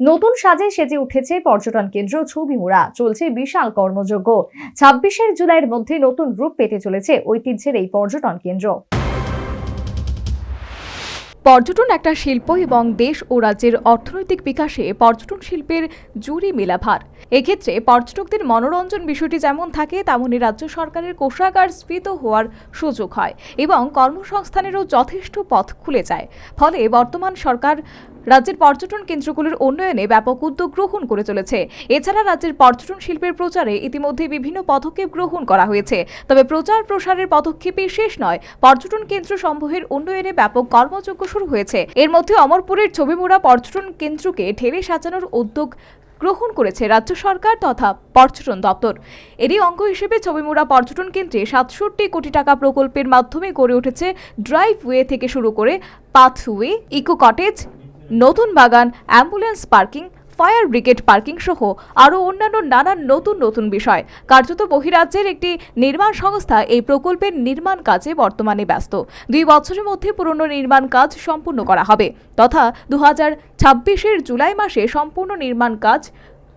নতুন সাজে সেজে উঠেছে পর্যটন কেন্দ্র ছবিমুড়া। চলছে বিশাল কর্মযজ্ঞ। 26শে জুলাইয়ের মধ্যে নতুন রূপ পেতে চলেছে ঐতিহ্যের এই পর্যটন কেন্দ্র। পর্যটন একটা শিল্প এবং দেশ ও রাজ্যের অর্থনৈতিক বিকাশে পর্যটন শিল্পের জুড়ি মেলাভার। এক্ষেত্রে পর্যটকদের মনোরঞ্জন বিষয়টি যেমন থাকে, তেমনি রাজ্য সরকারের কোষাগার স্ফীত হওয়ার সুযোগ হয় এবং কর্মসংস্থানেরও যথেষ্ট পথ খুলে যায়। ফলে বর্তমান সরকার রাজ্যের পর্যটন কেন্দ্রগুলোর উন্নয়নে ব্যাপক উদ্যোগ গ্রহণ করে চলেছে। এছাড়া রাজ্যের পর্যটন শিল্পের প্রচারে ইতিমধ্যে বিভিন্ন পদক্ষেপ গ্রহণ করা হয়েছে। তবে প্রচার প্রসারের পদক্ষেপই শেষ নয়, পর্যটন কেন্দ্র সমূহের উন্নয়নে ব্যাপক কর্মযজ্ঞ শুরু হয়েছে। এর মধ্যে অমরপুরের ছবিমুড়া পর্যটন কেন্দ্রকে ঢেলে সাজানোর উদ্যোগ গ্রহণ করেছে রাজ্য সরকার তথা পর্যটন দপ্তর। এরই অঙ্গ হিসেবে ছবিমুড়া পর্যটন কেন্দ্রে 67 কোটি টাকা প্রকল্পের মাধ্যমে গড়ে উঠেছে ড্রাইভওয়ে থেকে শুরু করে পাথওয়ে, ইকো কটেজ, নতুন বাগান, ambulance parking, fire brigade parking সহ আরও অন্যান্য নানান নতুন বিষয়। কার্যত বহিরাজ্যের একটি নির্মাণ সংস্থা এই প্রকল্পের নির্মাণ কাজে বর্তমানে ব্যস্ত। 2 বছরের মধ্যে পুরনো নির্মাণ কাজ সম্পূর্ণ করা হবে তথা 2026-এর জুলাই মাসে সম্পূর্ণ নির্মাণ কাজ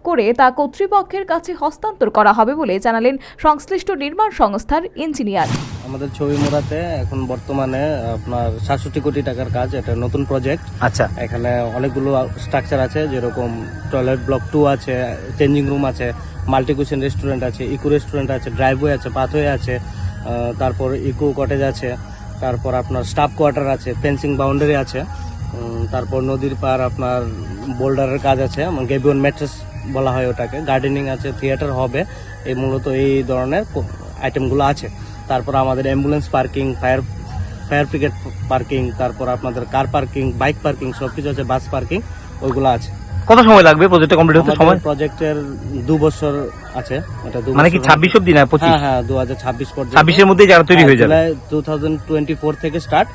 করে তা কর্তৃপক্ষের কাছে হস্তান্তর করা হবে বলে জানালেন সংশ্লিষ্ট নির্মাণ সংস্থার ইঞ্জিনিয়ার। আমাদের ছবিমুড়াতে এখন বর্তমানে আপনার 67 কোটি টাকার কাজ, এটা নতুন প্রজেক্ট। আচ্ছা, এখানে অনেকগুলো স্ট্রাকচার আছে, যেরকম টয়লেট ব্লক 2 আছে, চেঞ্জিং রুম আছে, মাল্টি কুশন রেস্টুরেন্ট আছে, ইকো রেস্টুরেন্ট আছে, ড্রাইভওয়ে আছে, পাথওয়ে আছে, তারপর ইকো কটেজ আছে, তারপর আপনার স্টাফ কোয়ার্টার আছে, ফেন্সিং বাউন্ডারি আছে, তারপর নদীর পার আপনার বোল্ডারের কাজ আছে, গেবিয়ন ম্যাট্রেস বলা হয় ওটাকে, গার্ডেনিং আছে, থিয়েটার হবে, এই মূলত এই ধরনের আইটেমগুলো আছে। তারপর আমাদের ambulance parking, fire brigade parking, তারপর আপনাদের কার পার্কিং, বাইক পার্কিং সবকিছু আছে, বাস পার্কিং ওইগুলো আছে। কত সময় লাগবে প্রজেক্টটা কমপ্লিট হতে? সময় প্রজেক্টের 2 বছর আছে। এটা 2 মানে কি 26 অবধি না 25? হ্যাঁ 2026 পর্যন্ত। 26 এর মধ্যে যারা তৈরি হয়ে যাবে। জুলাই 2024 থেকে স্টার্ট,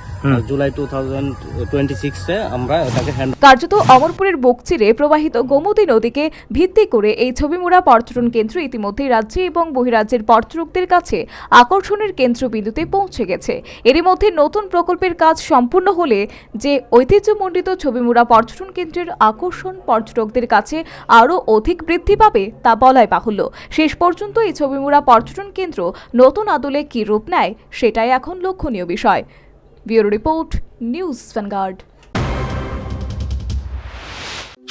জুলাই 2026 এ আমরা এটাকে হ্যান্ড। কার্যত অমরপুরের বকচিরে প্রবাহিত গোমতী নদীকে ভিত্তি করে এই ছবিমুড়া পর্যটন কেন্দ্র ইতিমধ্যে রাজ্যে এবং বহিরাজ্যের পর্যটকদের কাছে আকর্ষণের কেন্দ্রবিন্দুতে পৌঁছে গেছে। এরই মধ্যে নতুন প্রকল্পের কাজ সম্পূর্ণ হলে যে ঐতিহ্যমণ্ডিত ছবিমুড়া পর্যটন কেন্দ্রের আকর্ষণ পর্যটকদের কাছে আরও অধিক বৃদ্ধি পাবে তা বলাই বাহুল্য। শেষ পর্যন্ত এই ছবিমুড়া পর্যটন কেন্দ্র নতুন আদলে কি রূপ নেয় সেটাই এখন লক্ষণীয় বিষয়। Bureau report, news Vanguard.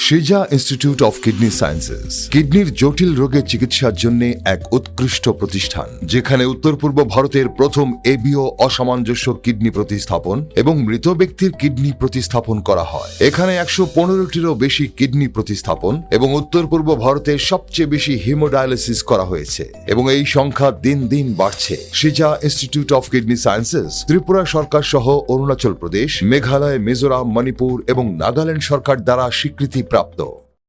Shija institute of kidney sciences কিডনির জটিল রোগের চিকিৎসার জন্য এক উৎকৃষ্ট প্রতিষ্ঠান, যেখানে উত্তর পূর্ব ভারতের প্রথম এবিও অসামঞ্জস্য কিডনি প্রতিস্থাপন এবং মৃত ব্যক্তির কিডনি প্রতিস্থাপন করা হয়। এখানে 115টিরও বেশি কিডনি প্রতিস্থাপন এবং উত্তর পূর্ব ভারতের সবচেয়ে বেশি হিমোডায়ালিসিস করা হয়েছে এবং এই সংখ্যা দিন দিন বাড়ছে। Shija institute of kidney sciences Tripura সরকার সহ অরুণাচল প্রদেশ, মেঘালয়, মিজোরাম, মণিপুর এবং নাগাল্যান্ড সরকার দ্বারা স্বীকৃতি প্রাপ্ত।